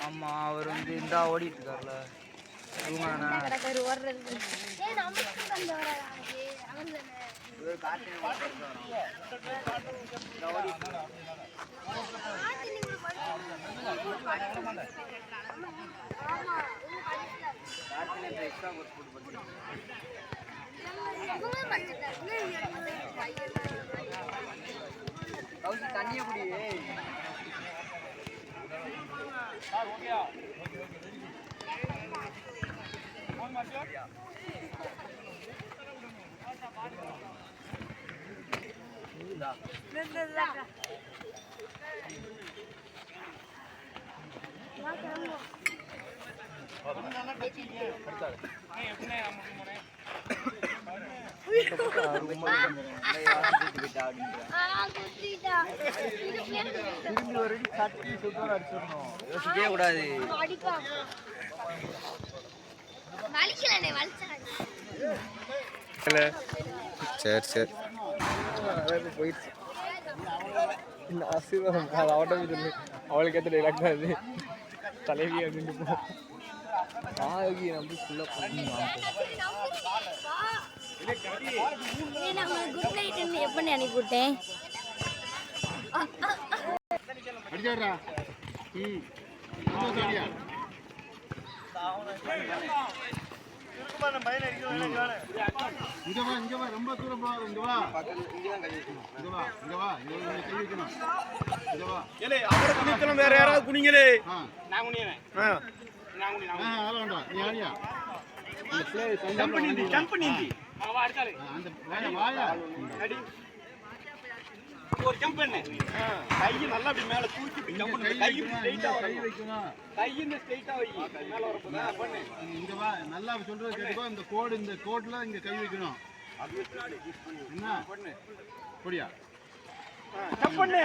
ஆமா அவர் வந்து இந்த ஓடிட்டு இருக்காருல தண்ணிய குடி யோசிக்கவே கூடாது. சரி சரி போயிடுச்சு. ஆசீர்வாதம் அது அவட்ட அவளுக்கு ஏற்ற டைலாக் தான் அது. தலைவி அப்படின்னு போ ஆகி நம்ம ஃபுல்லாக குட் நைட் எப்ப அனுப்பிவிட்டேன். ரொம்ப தூரம் வேற யாராவது குனிங்களே. ஒரு ஜம்ப் பண்ணு. கை நல்லா அப்படி மேல தூக்கி ஜம்ப் பண்ணு. கை ஸ்ட்ரைட்டா கை வைக்கணும். கை இந்த ஸ்ட்ரைட்டா வை. மேல வரப்போதா பண்ணு. இங்க வா. நல்லா சொல்றது கேட்டுக்கோ. இந்த கோட்ல இங்க கை வைக்கணும். என்ன பண்ணு. போடியா. ஜம்ப் பண்ணு.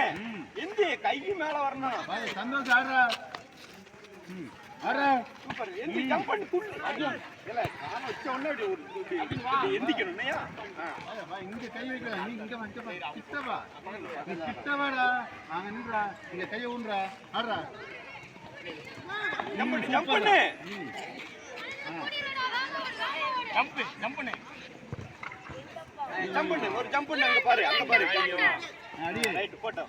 எந்தி கை மேல வரணும். பாய் சந்தோஷ் ஆடுறா. ஆடுறா. சூப்பர். எந்தி ஜம்ப் பண்ணு. துள்ளு. இல்ல கால வச்ச உடனே அப்படி எந்திக்கணும்யா. பாய் இங்க கை வைக்கலாம். நீ இங்க வந்து கிட்ட வா. நீ கிட்ட வாடா. அங்க நின்றா. இங்க கைய ஊன்றா. ஆடுறா. ஜம்ப் பண்ணு. ஜம்ப் பண்ணு. ஜம்ப் பண்ணு. ஜம்ப் பண்ணு. ஒரு ஜம்ப் பண்ணு. அங்க பாரு. அங்க பாரு. அடி. ரைட் போடா.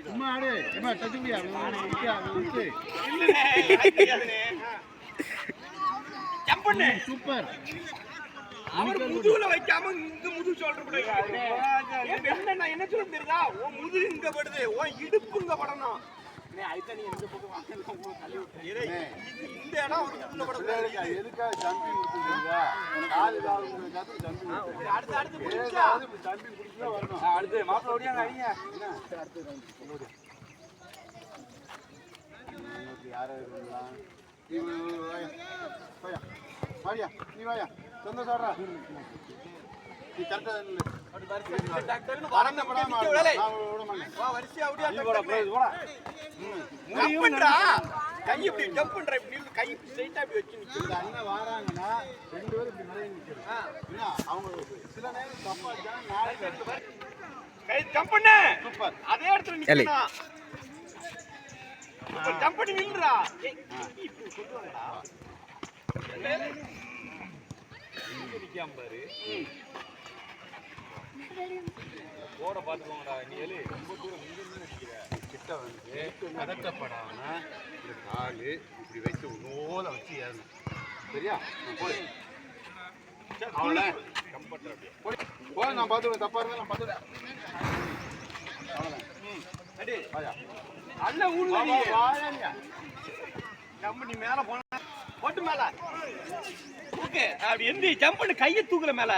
சும்மா ஆடு. ஏமா டச்சிங்கயா. விட்டு. இல்லனே. ஐயாதனே. ஜம்ப் பண்ணு. சூப்பர். அவர் முதுகுல வைக்காம இங்க முதுகு ஷோல்டர் போடுங்க. என்ன நான் என்ன சொல்ல தெரியுதா? உன் முதுகு இங்க படுது. உன் இடுப்பு இங்க படணும். நீ ஐட்ட நீ எந்த பக்கம் வாங்கல உங்களுக்கு தள்ளி விட்டு. இந்த இடம் ஒரு முதுகுல படக்கூடாது. எதுக்கா ஜம்பிங் கொடுத்தீங்க? கால் கால் காத்து ஜம்பிங். அடுத்து புடிச்சா. ஜம்பிங் புடிச்சா வரணும். அடுத்து மாப்ள ஓடியாங்க அடிங்க. என்ன அடுத்து ரவுண்ட். யாரோ இருக்கீங்களா? நீ வாயா. வாயா. நீ வாயா. சந்தோஷ் ஆடுறா. நீ கரெக்டா நில்லு. அப்படி பாரு. டாக்டர்னு வரந்த படாம விட மாட்டேன். வா வரிசையா அப்படியே போடா. ஜம்ப் பண்றா. கை இப்படி ஜம்ப் பண்ற. இப்படி கை ஸ்ட்ரைட்டா அப்படி வச்சு நிக்குது. அண்ணா வராங்கன்னா ரெண்டு பேரும் இப்படி நிறைய நிக்குது. என்ன அவங்க சில நேரம் தப்பா அடிச்சா நாளை கை ஜம்ப் பண்ணு. சூப்பர். அதே இடத்துல நிக்கணும். சூப்பர். ஜம்ப் பண்ணி நில்லுடா. இப்படி சொல்லுவாங்கடா. நிக்காம பாரு. போட பாத்துக்கோங்கடா. நீ எலி ரொம்ப தூரம் இங்க நிக்கிற. கிட்ட வந்து பதட்டப்படாம இந்த காலு இப்படி வச்சு நோல வச்சு ஏறணும். சரியா? போடு. அவளே கம்பட்டர் அப்படியே. போடு. நான் பாத்துறேன். தப்பா இருந்தா நான் பாத்துறேன். அவ்வளவுதான். அடி. வாயா. அண்ணா ஊர்ல நீ வாயா. நம்ம நீ மேல போனா போட்டு மேல. ஓகே. அப்படி எந்தி ஜம்ப் பண்ணு. கையை தூக்குற மேல.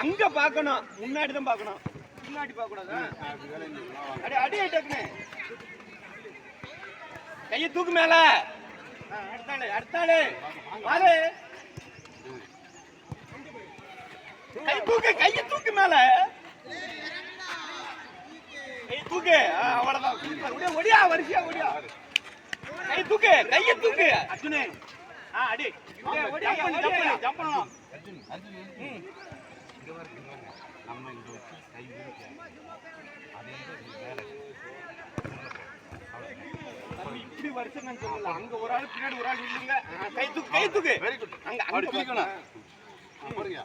அங்க பார்க்கணும். முன்னாடி தான் பார்க்கணும். முன்னாடி பார்க்க கூடாது. அடி அடி டக்குனு. கையை தூக்கு மேல. அடுத்தாளு. பாரு. கையை தூக்கு மேல. கை தூக்கு. அவ்வளவுதான். ஒடியா வரிசையா ஒடியா. கை தூக்கு. கையை தூக்கு. அர்ஜுனே. அடி. ஜம்ப் பண்ணணும். அர்ஜுன். இங்க வர நம்ம இங்க வச்சு கை விரிக்க. அதே மேல. எப்படி வருஷம் நான் சொல்லல. அங்க ஒரு ஆள் பின்னாடி ஒரு ஆள் நில்லுங்க. கை தூக்கு, கை தூக்கு. Very good. அங்க அப்படி தூக்கணும். போறீங்க.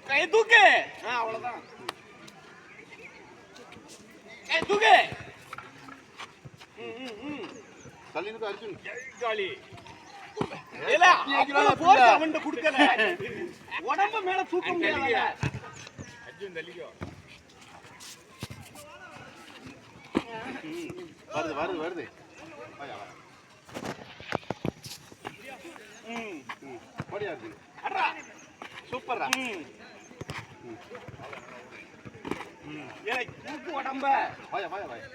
கை தூக்கு. அவ்வளவுதான். கை தூக்கு. தள்ளினுக்கு அர்ஜுன். ஜாலி. இல்ல, அவ்வளவு போர்ஸ் அவன்கிட்ட கொடுக்கல. உடம்ப மேல தூக்க முடியல. அர்ஜுன் தள்ளிக்கோ. வருது வருது வருது. ஓடியா இருக்கு. அடடா. சூப்பர்ரா. ஏய் தூக்கு உடம்ப. வாயா வாயா வாயா.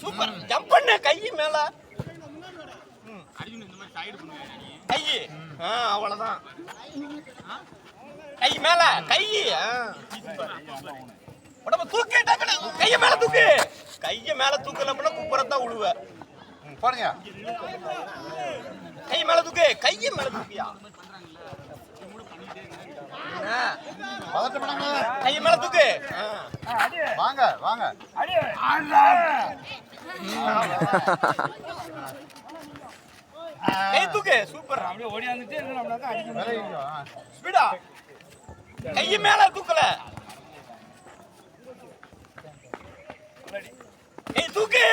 சூப்பர் ஜம்ப் பண்ணு கை மேல கை அவ்வளவுதான் கை மேல கை உடம்பு தூக்கி கைய மேல தூக்கு கைய மேல தூக்கல அப்படின்னா குப்புறத்தான் விழுவ பாருங்க கை மேல தூக்கு கைய மேல தூக்கியா கை மேல தூக்கு வாங்க வாங்க கை தூக்கு சூப்பர் அப்படியே ஓடியாந்துட்டே இருக்கணும்னாக்கா அடிக்கணும் ஸ்பீடா கை மேல தூக்கல கை தூக்கு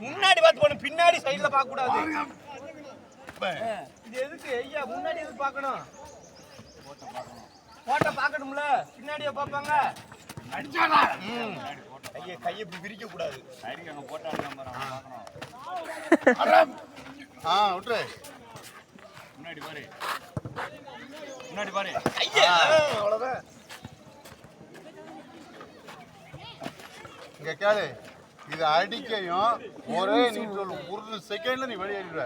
முன்னாடி பார்த்து போணும் பின்னாடி சைடுல பார்க்க கூடாது இது எதுக்கு ஐயா முன்னாடி எதுக்கு பார்க்கணும் போட்டோ பார்க்கணும்ல பின்னாடியே பார்ப்பாங்க அடிச்சாடா ஐயா கையை விரிக்க கூடாது சைடுக்கு அங்க போட்டோ எடுக்காம பார்க்கணும் விட்டுரு முன்னாடி பாரு முன்னாடி பாரு ஐயா அவ்வளவுதான் இங்க கேளு இது அடிக்கையும் ஒரே நீ ஒரு செகண்ட்ல நீ வெளியேறிடுவ